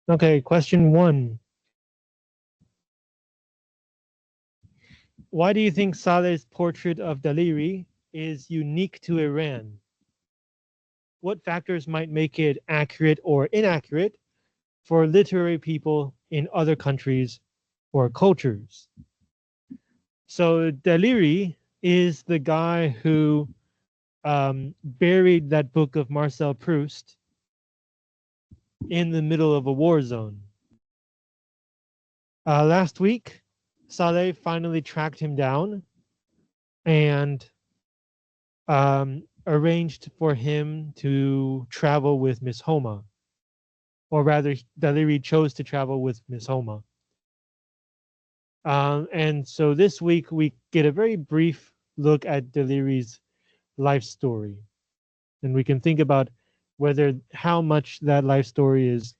Okay, question 1. Why do you think Saleh's portrait of Daliri is unique to Iran? What factors might make it accurate or inaccurate for literary people in other countries or cultures? So Daliri is the guy who buried that book of Marcel Proust in the middle of a war zone. Last week, Saleh finally tracked him down and arranged for him to travel with Miss Homa, or rather, Daliri chose to travel with Miss Homa. And so this week we get a very brief look at Daliri's life story, and we can think about whether how much that life story is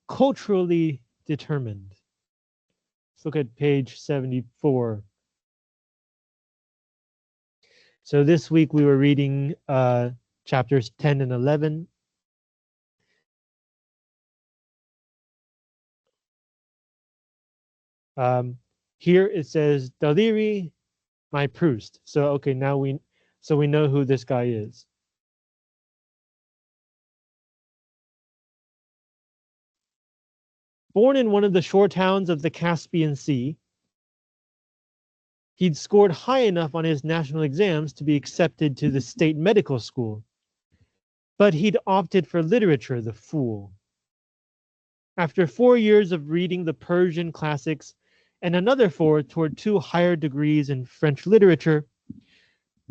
culturally determined. Let's look at page 74. So this week we were reading chapters 10 and 11. Here it says Daliri, my Proust. So okay, now we know who this guy is. Born in one of the shore towns of the Caspian Sea, he'd scored high enough on his national exams to be accepted to the state medical school. But he'd opted for literature, the fool. After 4 years of reading the Persian classics and another 4 toward 2 higher degrees in French literature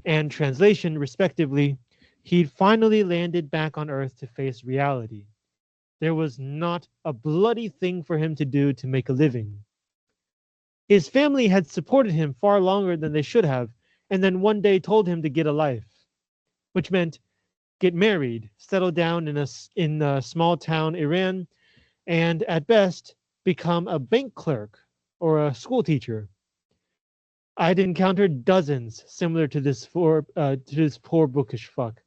and translation, respectively, he'd finally landed back on Earth to face reality. There was not a bloody thing for him to do to make a living. His family had supported him far longer than they should have, and then one day told him to get a life, which meant get married, settle down in a small town Iran, and at best become a bank clerk or a school teacher. I'd encountered dozens similar to this poor bookish fuck.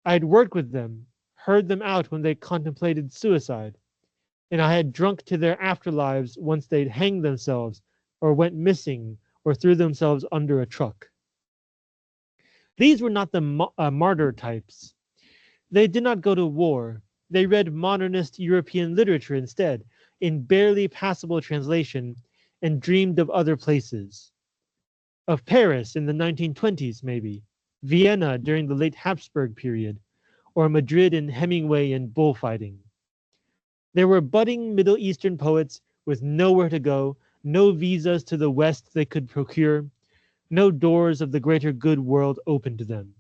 I'd worked with them, heard them out when they contemplated suicide, and I had drunk to their afterlives once they'd hanged themselves or went missing or threw themselves under a truck. These were not the martyr types. They did not go to war. They read modernist European literature instead, in barely passable translation, and dreamed of other places. Of Paris in the 1920s, maybe, Vienna during the late Habsburg period, or Madrid in Hemingway and bullfighting. There were budding Middle Eastern poets with nowhere to go, no visas to the West they could procure, no doors of the greater good world open to them.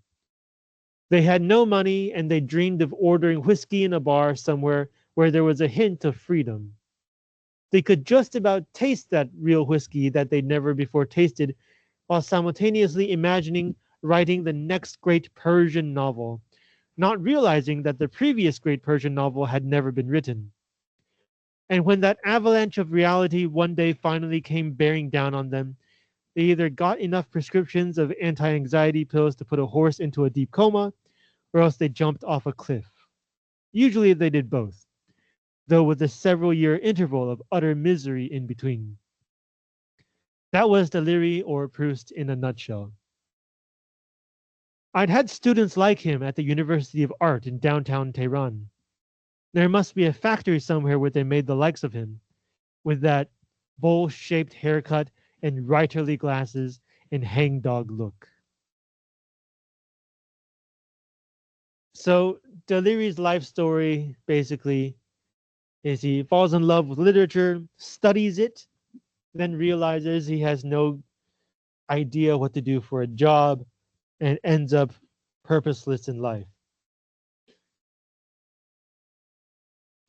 They had no money, and they dreamed of ordering whiskey in a bar somewhere where there was a hint of freedom. They could just about taste that real whiskey that they'd never before tasted, while simultaneously imagining writing the next great Persian novel, not realizing that the previous great Persian novel had never been written. And when that avalanche of reality one day finally came bearing down on them, they either got enough prescriptions of anti-anxiety pills to put a horse into a deep coma, or else they jumped off a cliff. Usually they did both, though with a several-year interval of utter misery in between. That was Daliri or Proust in a nutshell. I'd had students like him at the University of Art in downtown Tehran. There must be a factory somewhere where they made the likes of him, with that bowl-shaped haircut and writerly glasses and hangdog look. So Daliri's life story basically is he falls in love with literature, studies it, then realizes he has no idea what to do for a job, and ends up purposeless in life.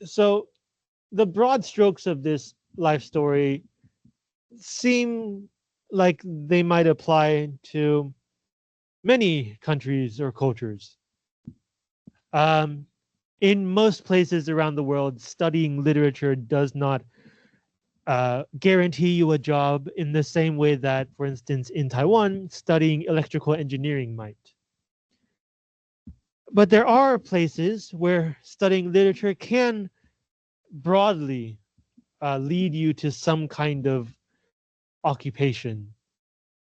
So the broad strokes of this life story seem like they might apply to many countries or cultures. Um, in most places around the world, studying literature does not guarantee you a job in the same way that, for instance, in Taiwan, studying electrical engineering might. But there are places where studying literature can broadly lead you to some kind of occupation.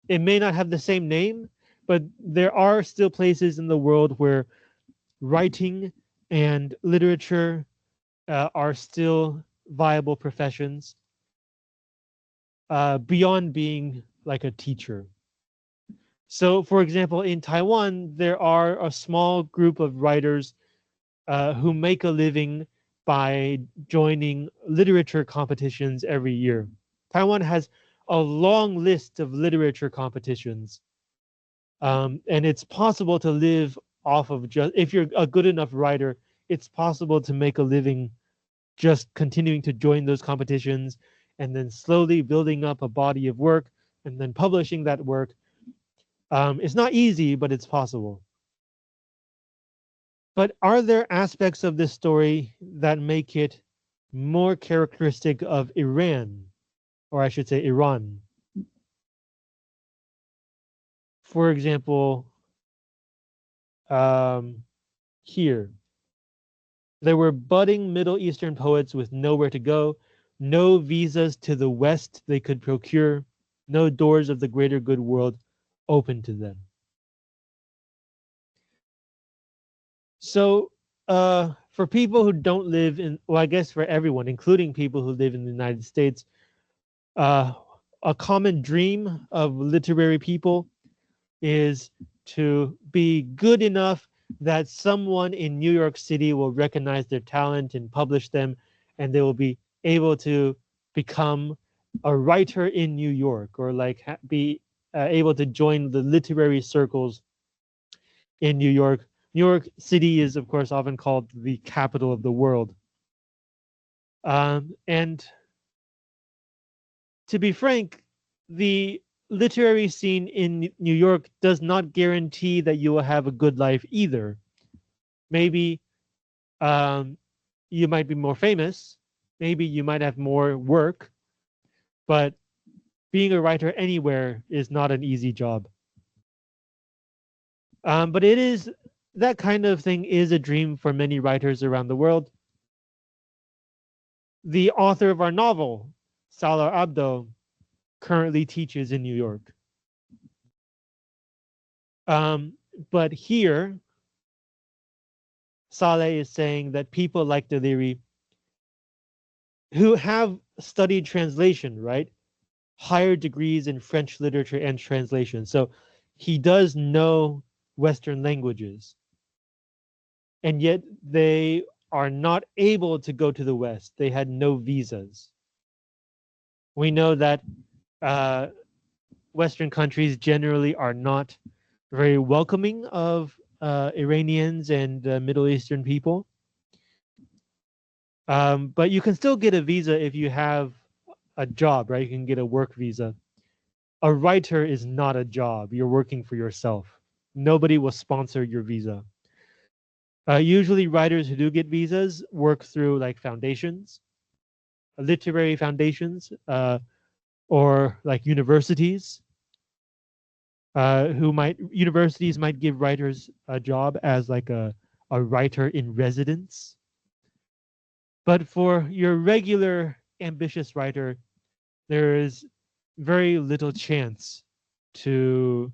It may not have the same name, but there are still places in the world where writing and literature are still viable professions beyond being like a teacher. So, for example, in Taiwan, there are a small group of writers who make a living by joining literature competitions every year. Taiwan has a long list of literature competitions, and it's possible to live off of just if you're a good enough writer. It's possible to make a living just continuing to join those competitions and then slowly building up a body of work and then publishing that work. It's not easy, but it's possible. But are there aspects of this story that make it more characteristic of Iran, or I should say Iran? For example, um, here, there were budding Middle Eastern poets with nowhere to go, no visas to the West they could procure, no doors of the greater good world open to them. So, for people who don't live in, well, I guess for everyone, including people who live in the United States, uh, a common dream of literary people is to be good enough that someone in New York City will recognize their talent and publish them, and they will be able to become a writer in New York or like be able to join the literary circles in New York. New York City is, of course, often called the capital of the world. And to be frank, the literary scene in New York does not guarantee that you will have a good life either. Maybe um, you might be more famous, maybe you might have more work, but being a writer anywhere is not an easy job. But it is that kind of thing is a dream for many writers around the world. The author of our novel, Salar Abdoh, currently teaches in New York. Um, but here, Saleh is saying that people like Deliri who have studied translation, right? Higher degrees in French literature and translation. So he does know Western languages. And yet they are not able to go to the West. They had no visas. We know that uh, Western countries generally are not very welcoming of Iranians and Middle Eastern people. But you can still get a visa if you have a job, right? You can get a work visa. A writer is not a job. You're working for yourself. Nobody will sponsor your visa. Usually, writers who do get visas work through like foundations, literary foundations, or like universities. Universities might give writers a job as like a writer in residence. But for your regular ambitious writer, there is very little chance to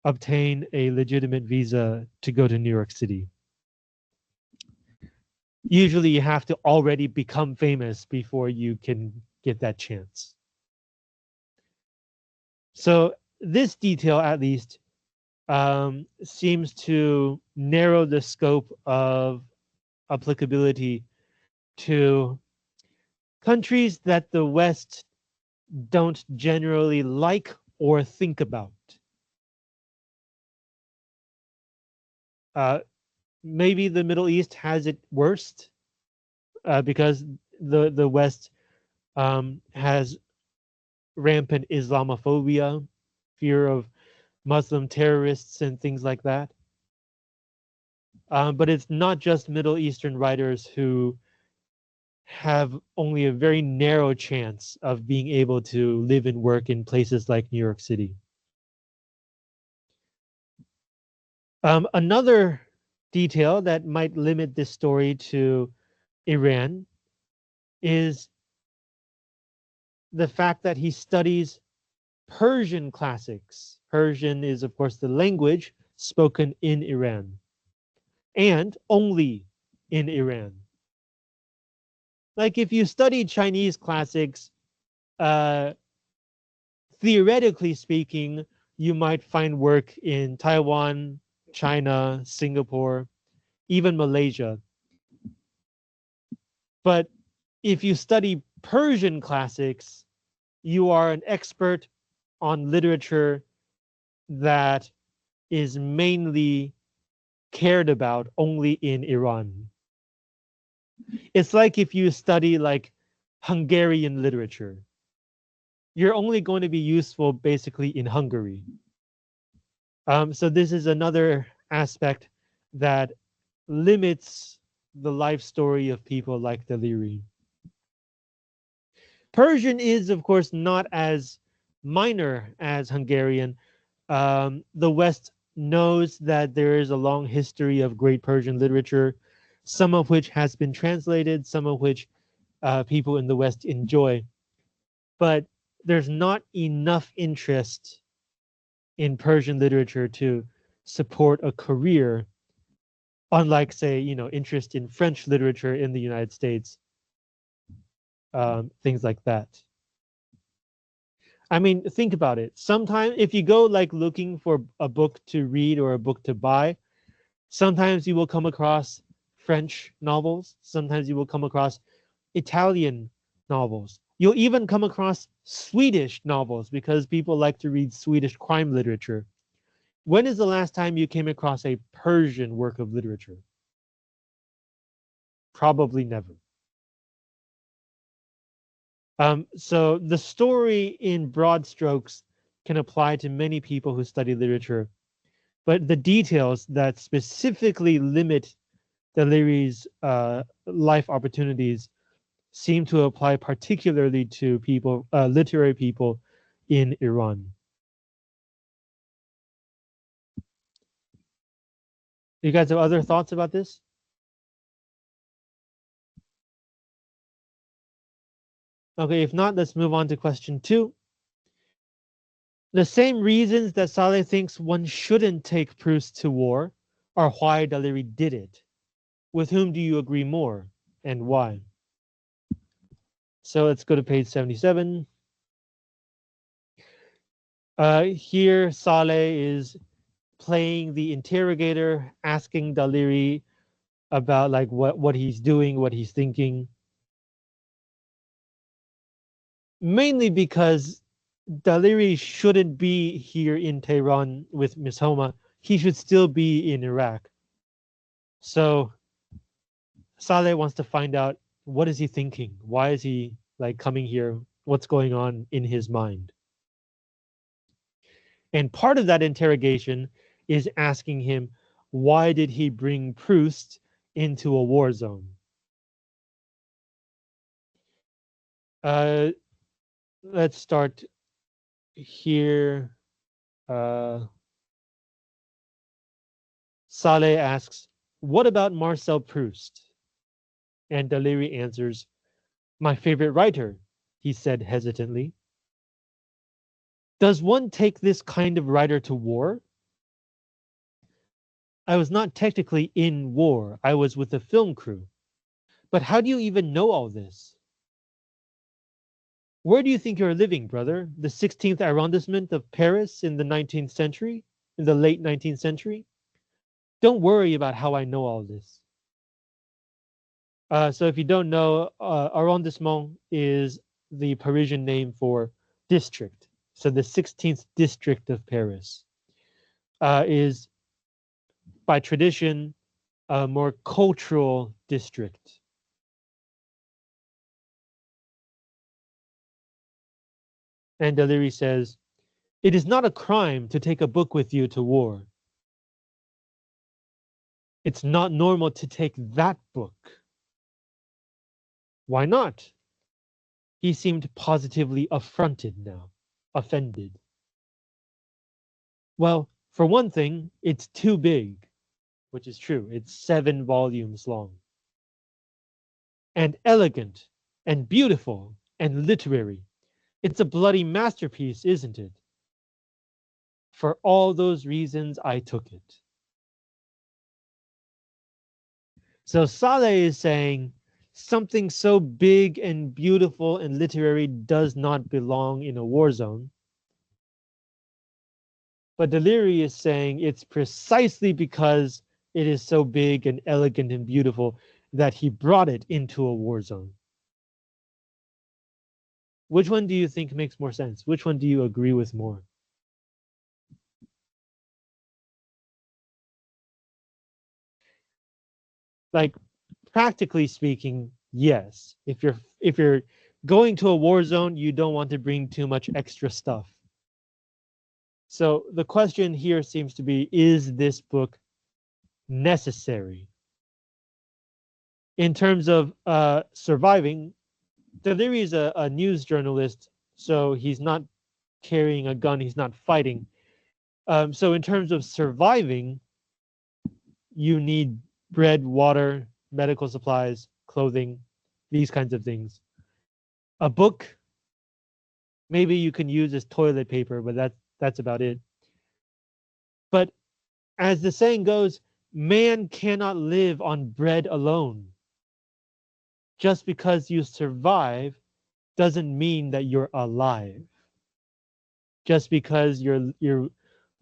obtain a legitimate visa to go to New York City. Usually you have to already become famous before you can get that chance. So this detail, at least, seems to narrow the scope of applicability to countries that the West don't generally like or think about. Uh, Maybe the Middle East has it worst because the West has rampant Islamophobia, fear of Muslim terrorists and things like that. But it's not just Middle Eastern writers who have only a very narrow chance of being able to live and work in places like New York City. Another detail that might limit this story to Iran is the fact that he studies Persian classics. Persian is, of course, the language spoken in Iran and only in Iran. Like if you study Chinese classics, uh, theoretically speaking, you might find work in Taiwan, China, Singapore, even Malaysia. But if you study Persian classics, you are an expert on literature that is mainly cared about only in Iran. It's like if you study like Hungarian literature, you're only going to be useful basically in Hungary. So this is another aspect that limits the life story of people like Daliri. Persian is, of course, not as minor as Hungarian. The West knows that there is a long history of great Persian literature, some of which has been translated, some of which people in the West enjoy. But there's not enough interest in Persian literature to support a career, unlike, say, interest in French literature in the United States, things like that. I mean, think about it. Sometimes if you go like looking for a book to read or a book to buy, sometimes you will come across French novels. Sometimes you will come across Italian novels. You'll even come across Swedish novels because people like to read Swedish crime literature. When is the last time you came across a Persian work of literature? Probably never. So the story in broad strokes can apply to many people who study literature, but the details that specifically limit Daliri's life opportunities seem to apply particularly to people, literary people in Iran. You guys have other thoughts about this? Okay, if not, let's move on to question 2. The same reasons that Saleh thinks one shouldn't take Proust to war are why Daliri did it. With whom do you agree more and why? So let's go to page 77. Here, Saleh is playing the interrogator, asking Daliri about like what he's doing, what he's thinking. Mainly because Daliri shouldn't be here in Tehran with Miss Homa. He should still be in Iraq. So Saleh wants to find out what is he thinking? Why is he like coming here? What's going on in his mind? And part of that interrogation is asking him, why did he bring Proust into a war zone? Uh, let's start here. Saleh asks, what about Marcel Proust? And Daliri answers, my favorite writer, he said hesitantly. Does one take this kind of writer to war? I was not technically in war. I was with the film crew. But how do you even know all this? Where do you think you're living, brother? The 16th arrondissement of Paris in the 19th century? In the late 19th century? Don't worry about how I know all this. So if you don't know, arrondissement is the Parisian name for district. So the 16th district of Paris is by tradition a more cultural district. And Daliri says, it is not a crime to take a book with you to war. It's not normal to take that book. Why not? He seemed positively affronted now, offended. Well, for one thing, it's too big, which is true. It's 7 volumes long. And elegant, and beautiful and literary. It's a bloody masterpiece, isn't it? For all those reasons, I took it. So Saleh is saying something so big and beautiful and literary does not belong in a war zone. But Deliri is saying it's precisely because it is so big and elegant and beautiful that he brought it into a war zone. Which one do you think makes more sense? Which one do you agree with more? Like, practically speaking, yes. If you're going to a war zone, you don't want to bring too much extra stuff. So the question here seems to be, is this book necessary? In terms of surviving, Deliri is a news journalist, so he's not carrying a gun, he's not fighting. So in terms of surviving, you need bread, water, medical supplies, clothing, these kinds of things. A book, maybe you can use as toilet paper, but that's about it. But as the saying goes, man cannot live on bread alone. Just because you survive doesn't mean that you're alive. Just because you're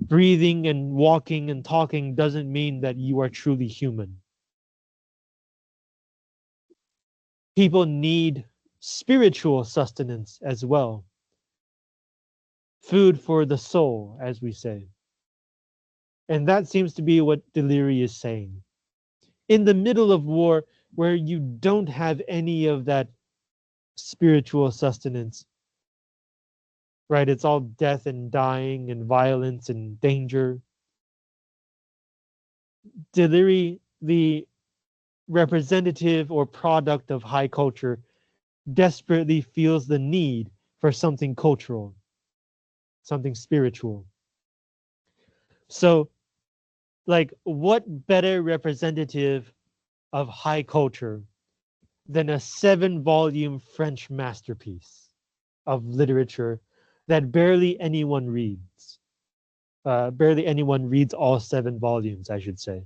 breathing and walking and talking doesn't mean that you are truly human. People need spiritual sustenance as well. Food for the soul, as we say. And that seems to be what Deliri is saying. In the middle of war, where you don't have any of that spiritual sustenance, right? It's all death and dying and violence and danger. Deliri, the representative or product of high culture, desperately feels the need for something cultural, something spiritual. So, like, what better representative of high culture than a 7-volume French masterpiece of literature that barely anyone reads? Barely anyone reads all 7 volumes, I should say.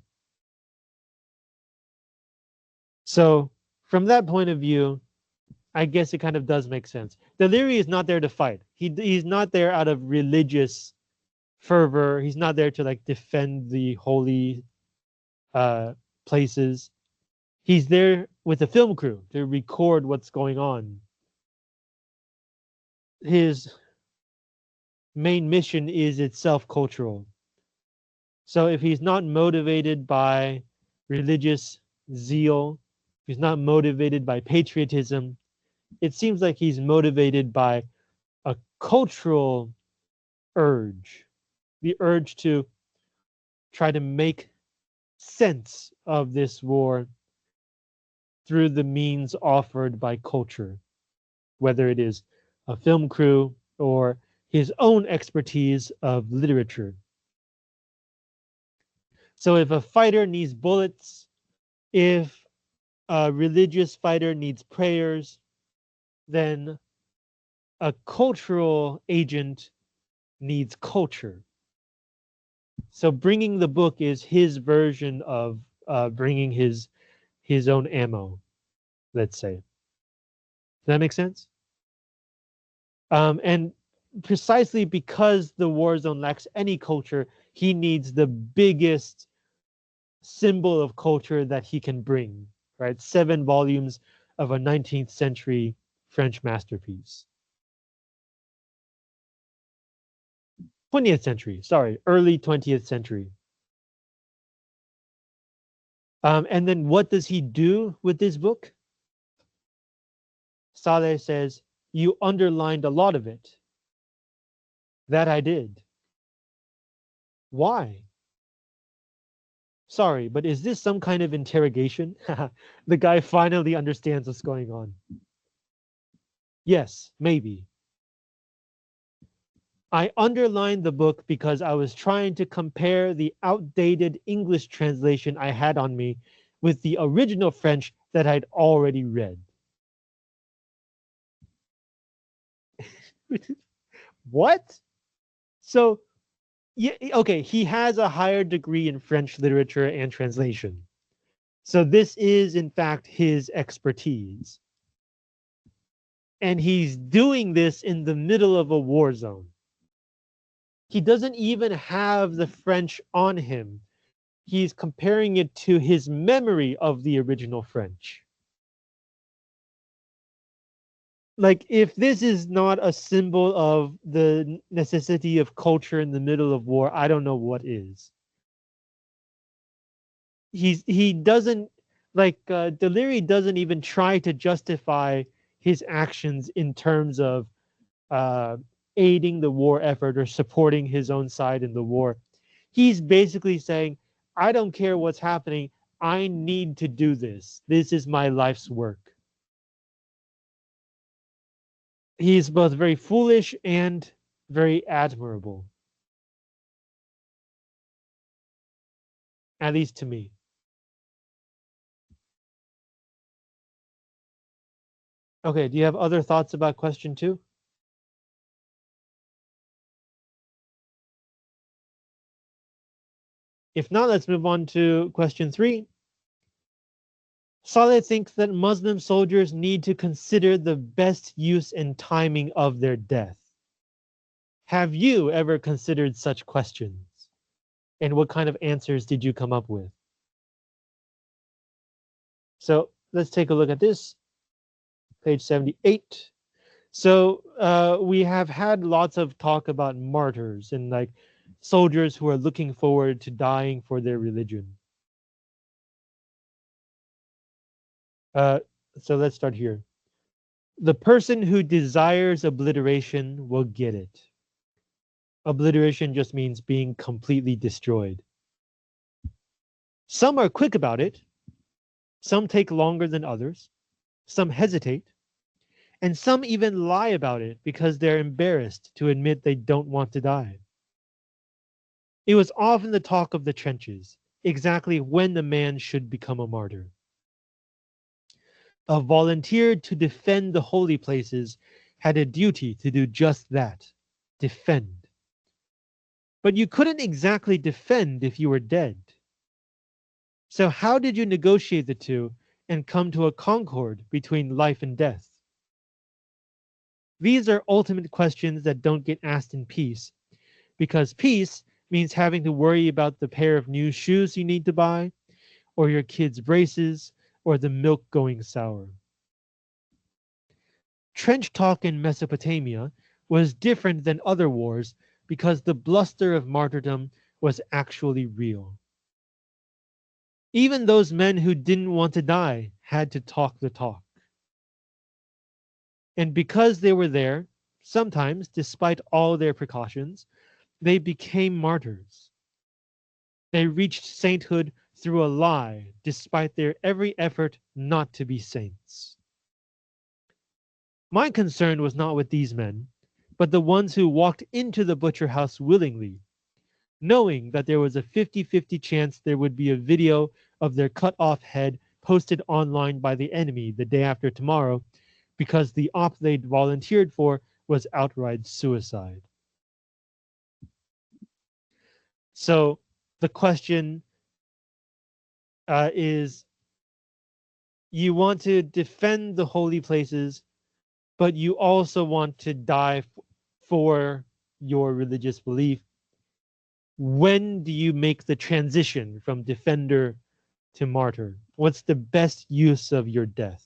So, from that point of view, I guess it kind of does make sense. Deliri is not there to fight. He's not there out of religious fervor. He's not there to like defend the holy uh, places. He's there with a film crew to record what's going on. His main mission is itself cultural. So if he's not motivated by religious zeal, if he's not motivated by patriotism, it seems like he's motivated by a cultural urge, the urge to try to make sense of this war through the means offered by culture, whether it is a film crew or his own expertise of literature. So if a fighter needs bullets, if a religious fighter needs prayers, then a cultural agent needs culture. So bringing the book is his version of bringing his own ammo, let's say. Does that make sense? And precisely because the war zone lacks any culture, he needs the biggest symbol of culture that he can bring, right? 7 volumes of a 19th century French masterpiece. 20th century, sorry, early 20th century. And then what does he do with this book? Saleh says, you underlined a lot of it. That I did. Why? Sorry, but is this some kind of interrogation? The guy finally understands what's going on. Yes, maybe. I underlined the book because I was trying to compare the outdated English translation I had on me with the original French that I'd already read. What? So, yeah, okay, he has a higher degree in French literature and translation. So this is, in fact, his expertise. And he's doing this in the middle of a war zone. He doesn't even have the French on him. He's comparing it to his memory of the original French. Like, if this is not a symbol of the necessity of culture in the middle of war, I don't know what is. He doesn't, like, Deliri doesn't even try to justify his actions in terms of uh, aiding the war effort or supporting his own side in the war. He's basically saying, I don't care what's happening. I need to do this. This is my life's work. He's both very foolish and very admirable, at least to me. Okay, do you have other thoughts about question 2? If not, let's move on to question 3. Saleh thinks that Muslim soldiers need to consider the best use and timing of their death. Have you ever considered such questions? And what kind of answers did you come up with? So let's take a look at this, page 78. So we have had lots of talk about martyrs and like soldiers who are looking forward to dying for their religion. So let's start here. The person who desires obliteration will get it. Obliteration just means being completely destroyed. Some are quick about it. Some take longer than others. Some hesitate. And some even lie about it because they're embarrassed to admit they don't want to die. It was often the talk of the trenches, exactly when the man should become a martyr. A volunteer to defend the holy places had a duty to do just that, defend. But you couldn't exactly defend if you were dead. So how did you negotiate the two and come to a concord between life and death? These are ultimate questions that don't get asked in peace, because peace means having to worry about the pair of new shoes you need to buy, or your kids' braces, or the milk going sour. Trench talk in Mesopotamia was different than other wars because the bluster of martyrdom was actually real. Even those men who didn't want to die had to talk the talk. And because they were there, sometimes, despite all their precautions, they became martyrs. They reached sainthood through a lie, despite their every effort not to be saints. My concern was not with these men, but the ones who walked into the butcher house willingly, knowing that there was a 50-50 chance there would be a video of their cut off head posted online by the enemy the day after tomorrow because the op they'd volunteered for was outright suicide. So the question is, you want to defend the holy places, but you also want to die for your religious belief. When do you make the transition from defender to martyr? What's the best use of your death?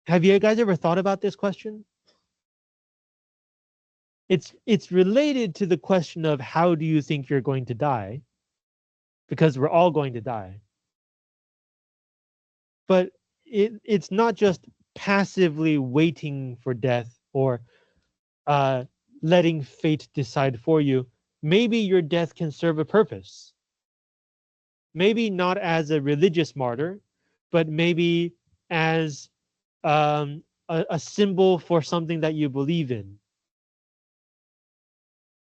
Have you guys ever thought about this question? It's related to the question of how do you think you're going to die? Because we're all going to die. But it's not just passively waiting for death or uh, letting fate decide for you. Maybe your death can serve a purpose. Maybe not as a religious martyr, but maybe as a symbol for something that you believe in.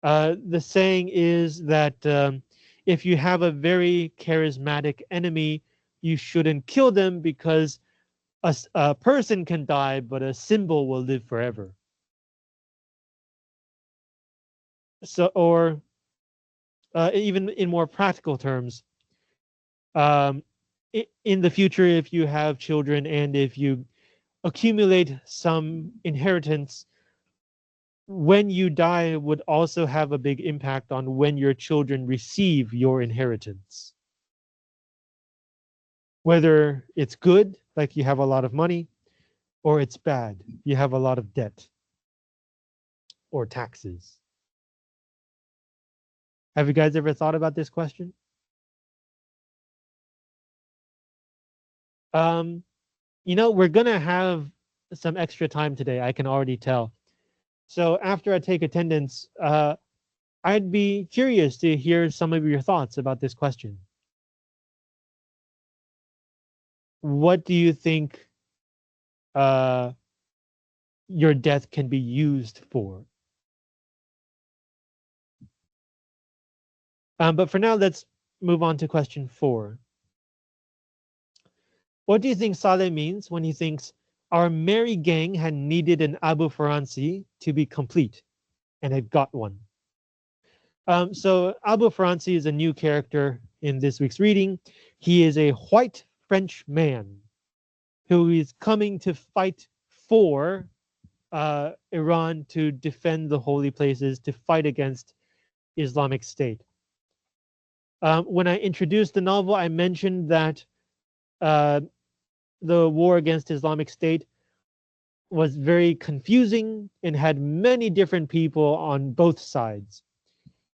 The saying is that if you have a very charismatic enemy, you shouldn't kill them because a person can die, but a symbol will live forever. So, or even in more practical terms, um, in the future, if you have children and if you accumulate some inheritance, when you die would also have a big impact on when your children receive your inheritance. Whether it's good, like you have a lot of money, or it's bad, you have a lot of debt or taxes. Have you guys ever thought about this question? Um, we're gonna have some extra time today, I can already tell. So after I take attendance, I'd be curious to hear some of your thoughts about this question. What do you think uh, your death can be used for? But for now, let's move on to question 4. What do you think Saleh means when he thinks our merry gang had needed an Abu Faransi to be complete and had got one? So Abu Faransi is a new character in this week's reading. He is a white French man who is coming to fight for Iran to defend the holy places, to fight against Islamic State. When I introduced the novel, I mentioned that uh, the war against Islamic State was very confusing and had many different people on both sides,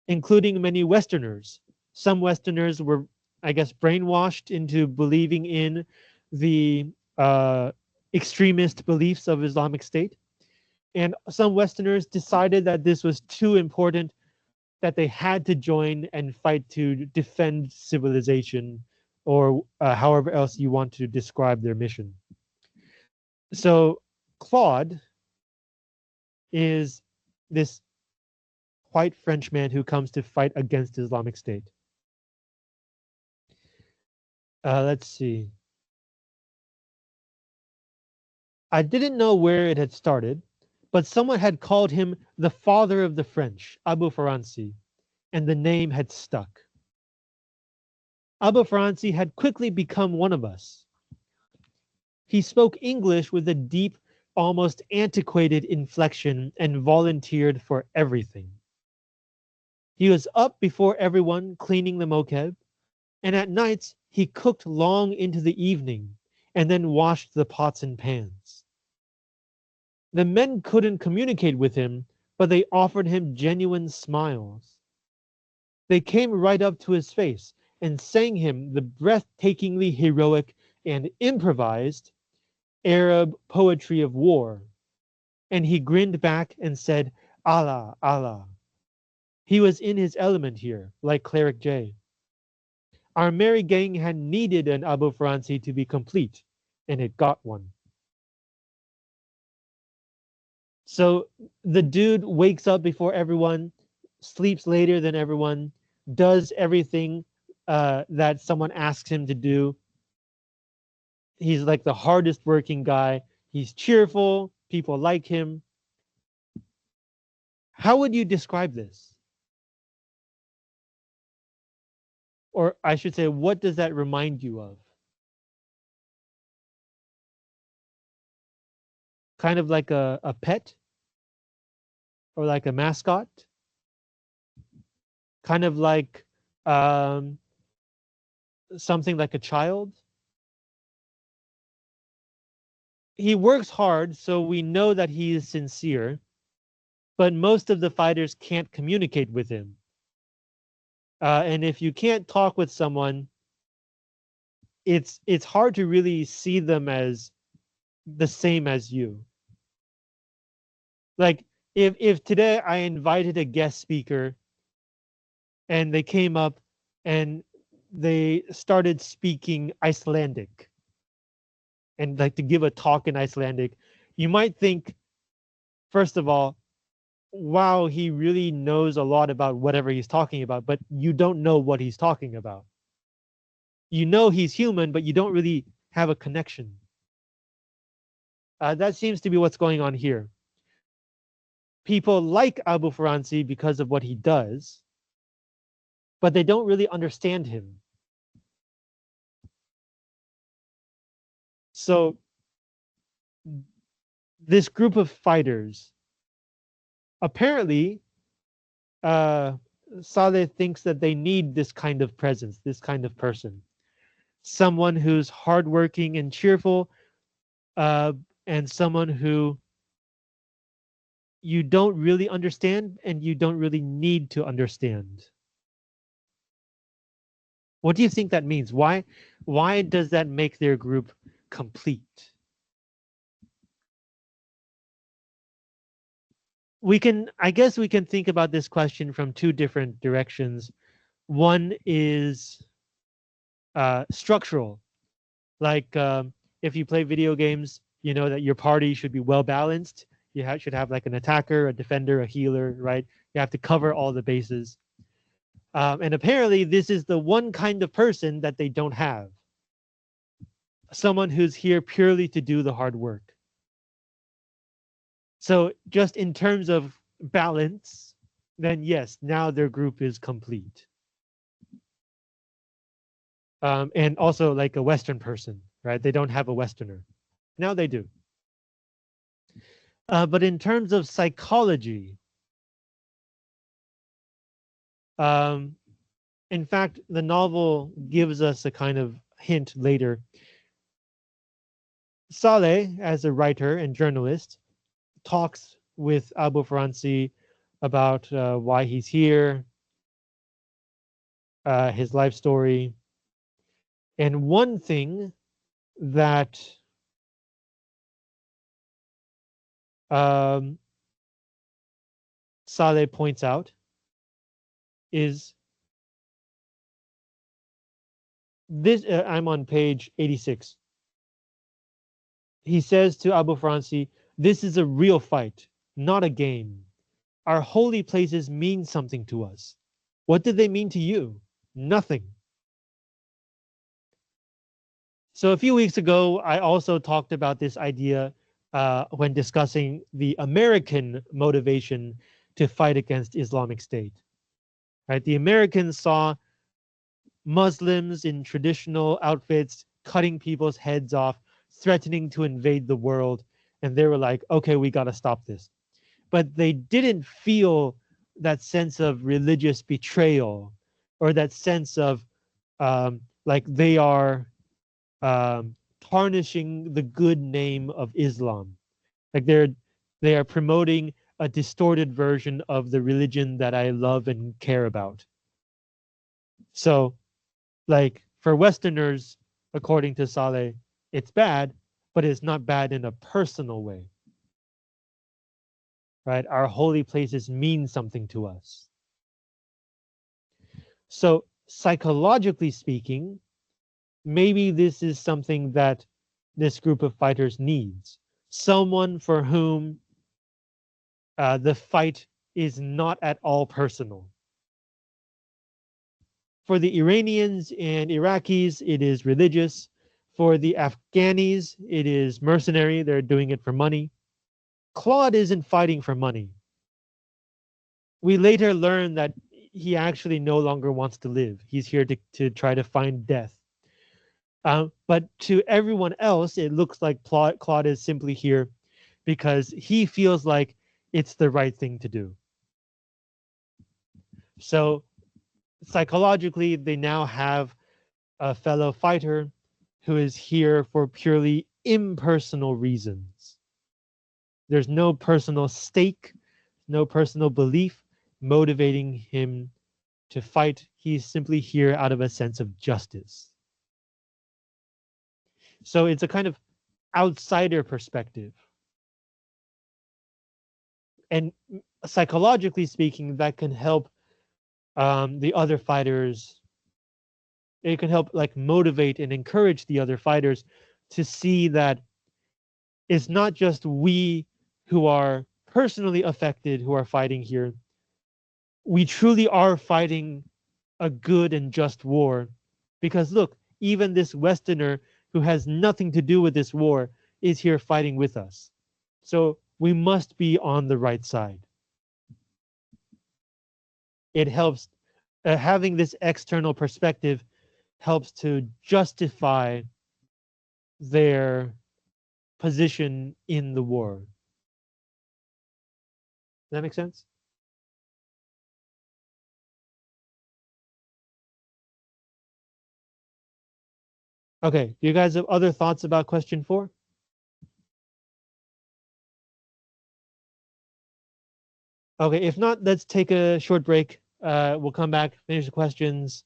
including many Westerners. Some Westerners were, I guess, brainwashed into believing in the extremist beliefs of Islamic State. And some Westerners decided that this was too important, that they had to join and fight to defend civilization, or however else you want to describe their mission. So Claude is this white French man who comes to fight against Islamic State. Let's see. I didn't know where it had started, but someone had called him the father of the French, Abu Faransi, and the name had stuck. Abu Faransi had quickly become one of us. He spoke English with a deep, almost antiquated inflection and volunteered for everything. He was up before everyone cleaning the mokeb, and at nights he cooked long into the evening and then washed the pots and pans. The men couldn't communicate with him, but they offered him genuine smiles. They came right up to his face and sang him the breathtakingly heroic and improvised Arab poetry of war. And he grinned back and said, Allah, Allah. He was in his element here, like Cleric J. Our merry gang had needed an Abu Faransi to be complete, and it got one. So the dude wakes up before everyone, sleeps later than everyone, does everything that someone asks him to do. He's like the hardest working guy. He's cheerful. People like him. How would you describe this? Or I should say, what does that remind you of? Kind of like a pet or like a mascot? Kind of like um, something like a child? He works hard, so we know that he is sincere, but most of the fighters can't communicate with him. And if you can't talk with someone, it's hard to really see them as the same as you. Like if today I invited a guest speaker and they came up and they started speaking Icelandic and like to give a talk in Icelandic, you might think, first of all, wow, he really knows a lot about whatever he's talking about, but you don't know what he's talking about. You know he's human, but you don't really have a connection. That seems to be what's going on here. People like Abu Faransi because of what he does, but they don't really understand him. So this group of fighters, apparently, Saleh thinks that they need this kind of presence, this kind of person, someone who's hardworking and cheerful, uh, and someone who you don't really understand and you don't really need to understand. What do you think that means? Why does that make their group complete? I guess we can think about this question from two different directions. One is structural, like if you play video games, you know that your party should be well balanced. Should have like an attacker, a defender, a healer, right? You have to cover all the bases. And apparently, this is the one kind of person that they don't have. Someone who's here purely to do the hard work. So just in terms of balance, then yes, now their group is complete. And also like a Western person, right? They don't have a Westerner. Now they do. But in terms of psychology, in fact, the novel gives us a kind of hint later. Saleh, as a writer and journalist, talks with Abu Faransi about why he's here, his life story. And one thing that Saleh points out is this. I'm on page 86. He says to Abu Faransi, "This is a real fight, not a game. Our holy places mean something to us. What did they mean to you? Nothing." So a few weeks ago, I also talked about this idea when discussing the American motivation to fight against Islamic State. Right? The Americans saw Muslims in traditional outfits cutting people's heads off, threatening to invade the world, and they were like, "Okay, we got to stop this." But they didn't feel that sense of religious betrayal or that sense of like they are tarnishing the good name of Islam. Like they are promoting a distorted version of the religion that I love and care about. So, like for Westerners, according to Saleh, it's bad, but it's not bad in a personal way. Right? Our holy places mean something to us. So, psychologically speaking, maybe this is something that this group of fighters needs. Someone for whom the fight is not at all personal. For the Iranians and Iraqis, it is religious. For the Afghanis, it is mercenary. They're doing it for money. Claude isn't fighting for money. We later learn that he actually no longer wants to live. He's here to try to find death. But to everyone else, it looks like Claude is simply here because he feels like it's the right thing to do. So psychologically, they now have a fellow fighter who is here for purely impersonal reasons. There's no personal stake, no personal belief motivating him to fight. He's simply here out of a sense of justice. So it's a kind of outsider perspective. And psychologically speaking, that can help the other fighters. It can help like motivate and encourage the other fighters to see that it's not just we who are personally affected who are fighting here. We truly are fighting a good and just war. Because look, even this Westerner who has nothing to do with this war is here fighting with us. So we must be on the right side. It helps, having this external perspective helps to justify their position in the war. Does that make sense? Okay, do you guys have other thoughts about question 4? Okay, if not, let's take a short break. We'll come back, finish the questions,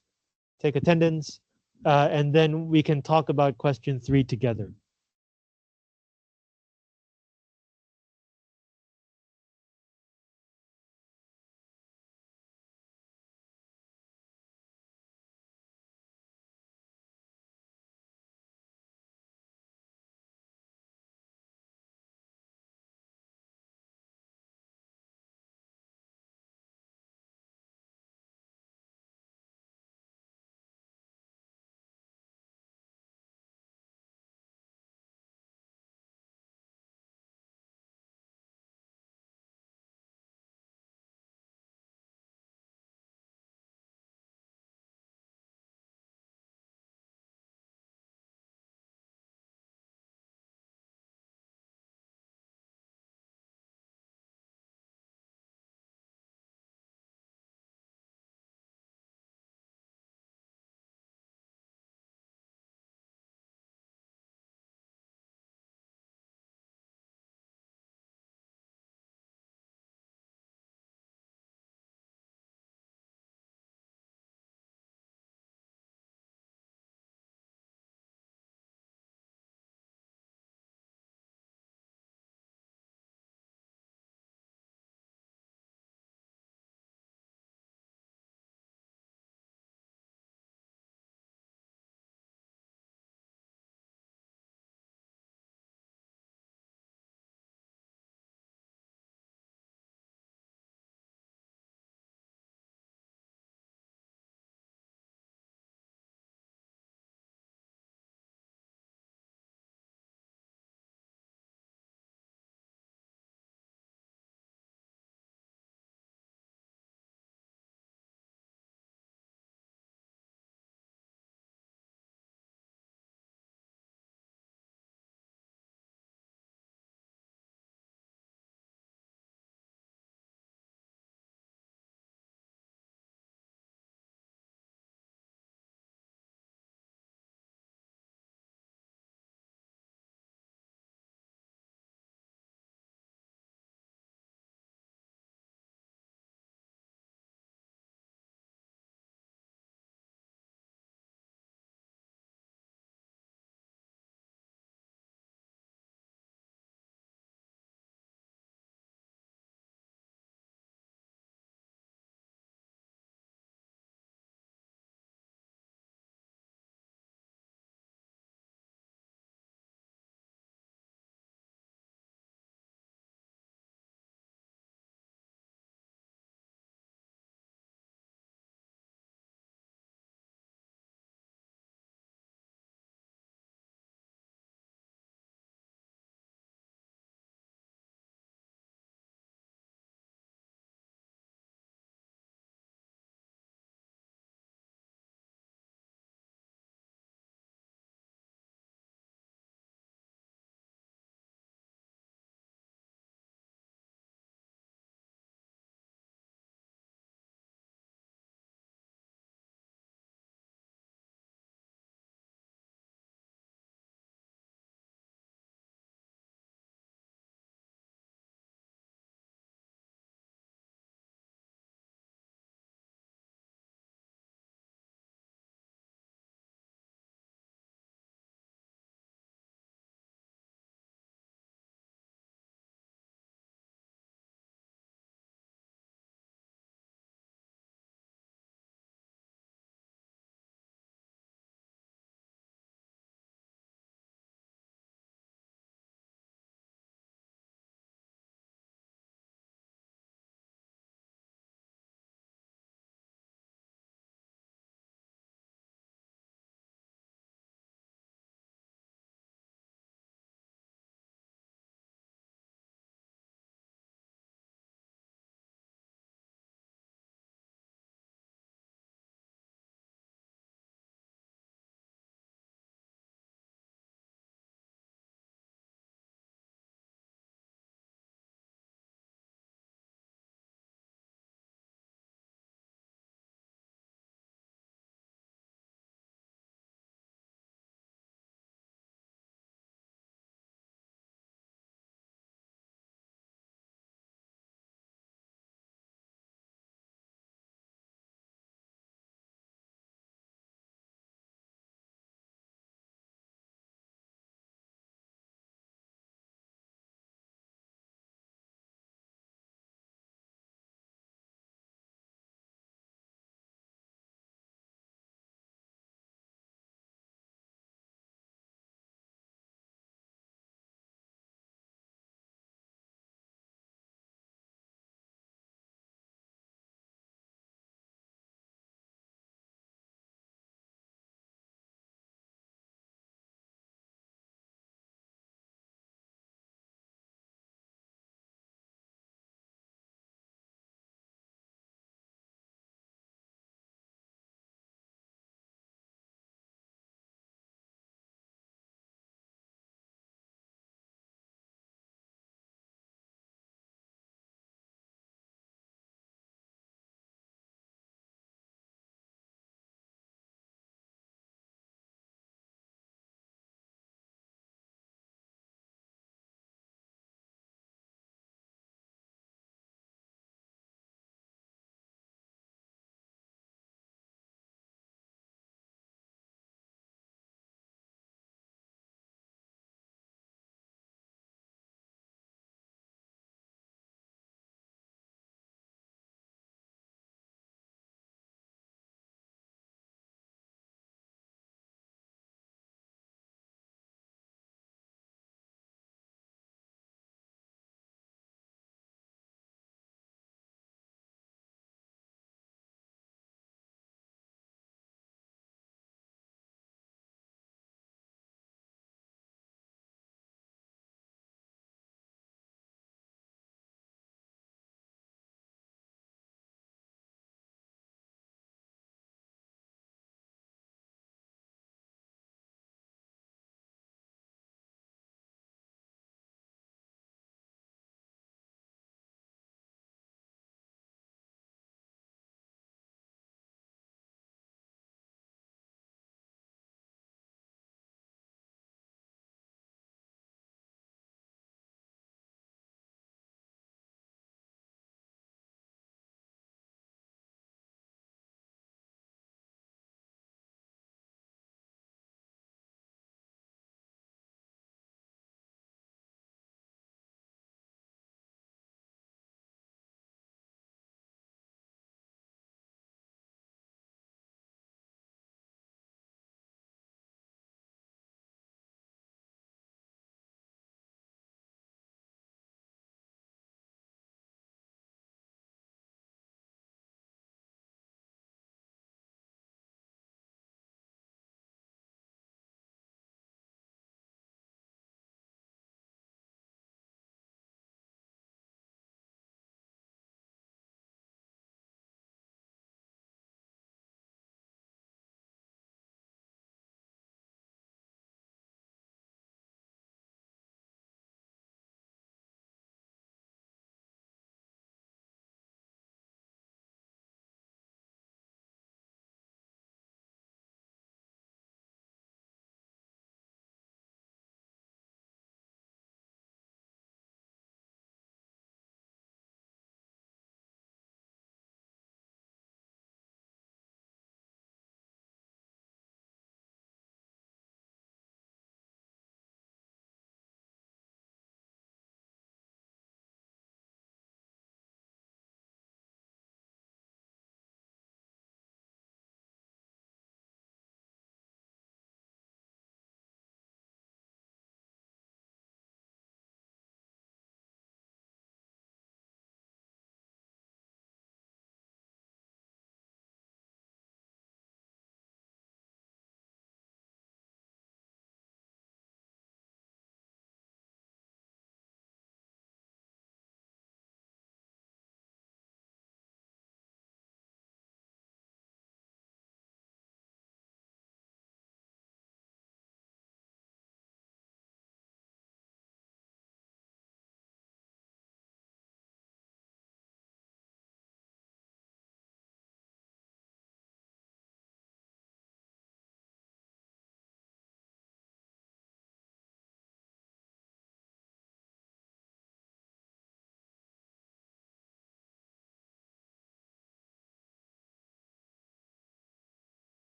take attendance, and then we can talk about question 3 together.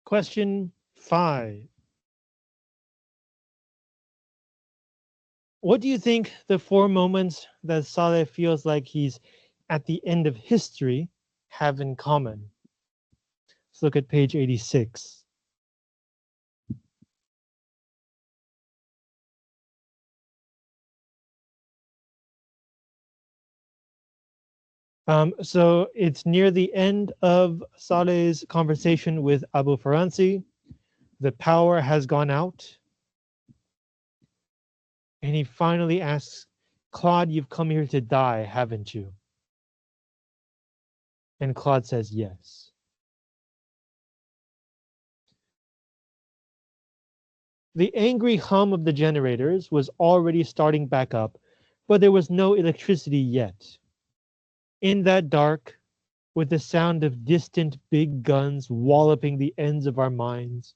Question 5. What do you think the 4 moments that Saleh feels like he's at the end of history have in common? Let's look at page 86. So it's near the end of Saleh's conversation with Abu Faransi. The power has gone out. And he finally asks, Claude, you've come here to die, haven't you? And Claude says yes. The angry hum of the generators was already starting back up, but there was no electricity yet. In that dark, with the sound of distant big guns walloping the ends of our minds,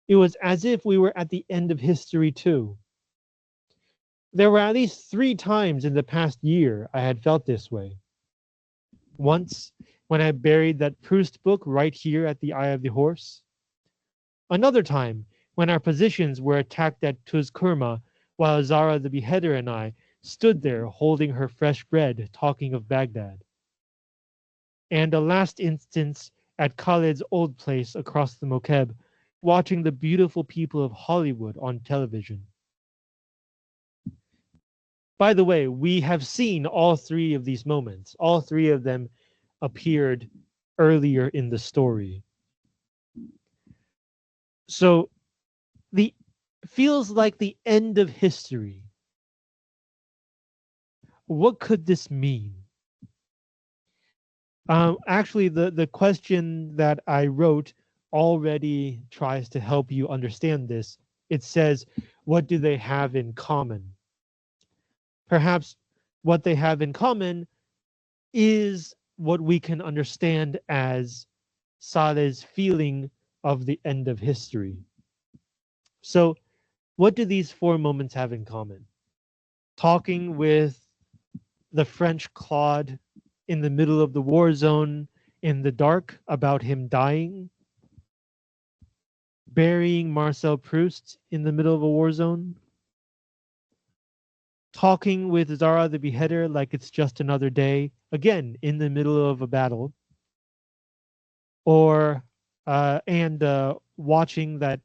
it was as if we were at the end of history too. There were at least 3 times in the past year I had felt this way. Once, when I buried that Proust book right here at the Eye of the Horse. Another time, when our positions were attacked at Tuzkurma, while Zara the Beheader and I stood there holding her fresh bread, talking of Baghdad. And a last instance at Khalid's old place across the Mokeb, watching the beautiful people of Hollywood on television. By the way, we have seen all 3 of these moments. All 3 of them appeared earlier in the story. So the feels like the end of history. What could this mean? Actually, the question that I wrote already tries to help you understand this. It says, what do they have in common? Perhaps what they have in common is what we can understand as Saleh's feeling of the end of history. So, what do these 4 moments have in common? Talking with the French Claude in the middle of the war zone in the dark about him dying, burying Marcel Proust in the middle of a war zone, talking with Zara the Beheader like it's just another day, again in the middle of a battle, or watching that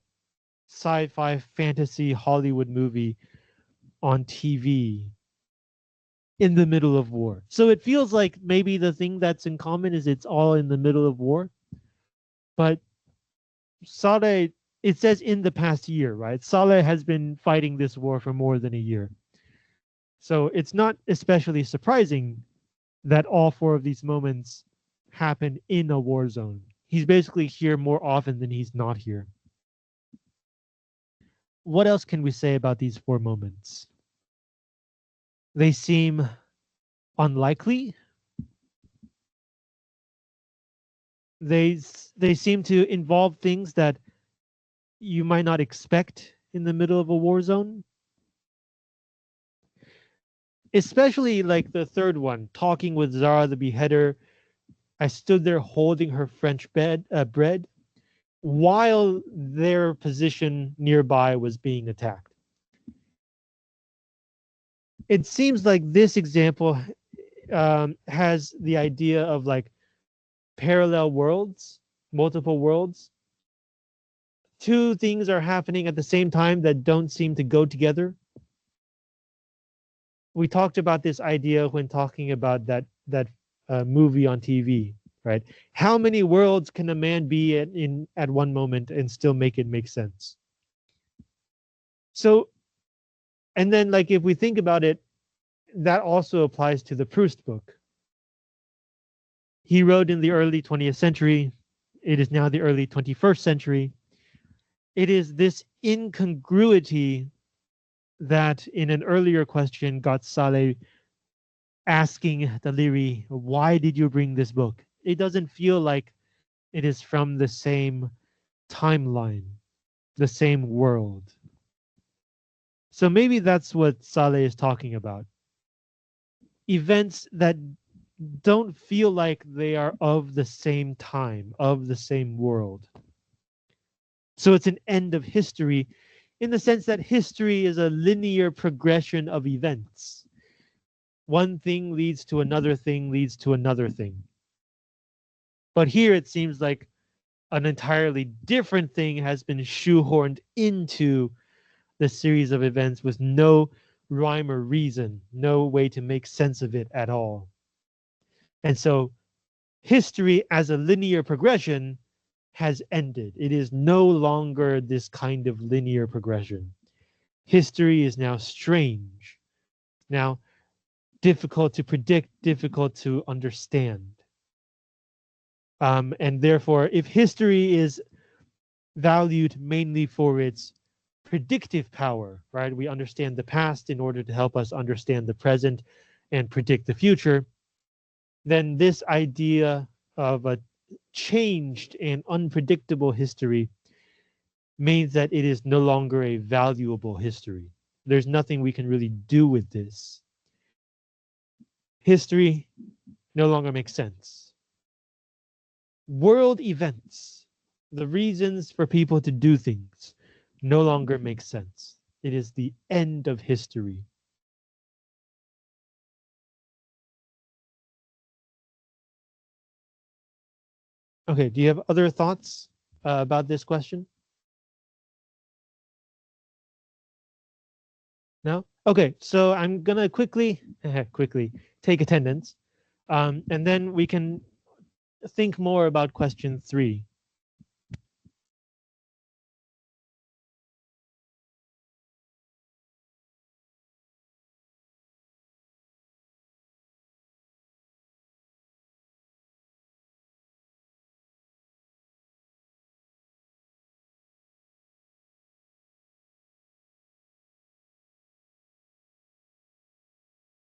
sci-fi fantasy Hollywood movie on TV in the middle of war. So it feels like maybe the thing that's in common is it's all in the middle of war. But Saleh, it says in the past year, right? Saleh has been fighting this war for more than a year. So it's not especially surprising that all 4 of these moments happen in a war zone. He's basically here more often than he's not here. What else can we say about these 4 moments? They seem unlikely. They seem to involve things that you might not expect in the middle of a war zone. Especially like the third one, talking with Zara the Beheader. I stood there holding her French bread while their position nearby was being attacked. It seems like this example has the idea of like parallel worlds, multiple worlds. 2 things are happening at the same time that don't seem to go together. We talked about this idea when talking about that movie on TV, right? How many worlds can a man be at one moment and still make it make sense? So, and then like if we think about it, that also applies to the Proust book. He wrote in the early 20th century. It is now the early 21st century. It is this incongruity that in an earlier question got Saleh asking Daliri, why did you bring this book? It doesn't feel like it is from the same timeline, the same world. So maybe that's what Saleh is talking about. Events that don't feel like they are of the same time, of the same world. So it's an end of history in the sense that history is a linear progression of events. One thing leads to another thing, leads to another thing. But here it seems like an entirely different thing has been shoehorned into the series of events with no rhyme or reason, no way to make sense of it at all. And so history as a linear progression has ended. It is no longer this kind of linear progression. History is now strange, now difficult to predict, difficult to understand. And therefore, if history is valued mainly for its predictive power, right? We understand the past in order to help us understand the present and predict the future. Then this idea of a changed and unpredictable history means that it is no longer a valuable history. There's nothing we can really do with this. History no longer makes sense. World events, the reasons for people to do things, no longer make sense. It is the end of history. Okay, do you have other thoughts about this question? No? Okay, so I'm gonna quickly take attendance, and then we can think more about question 3.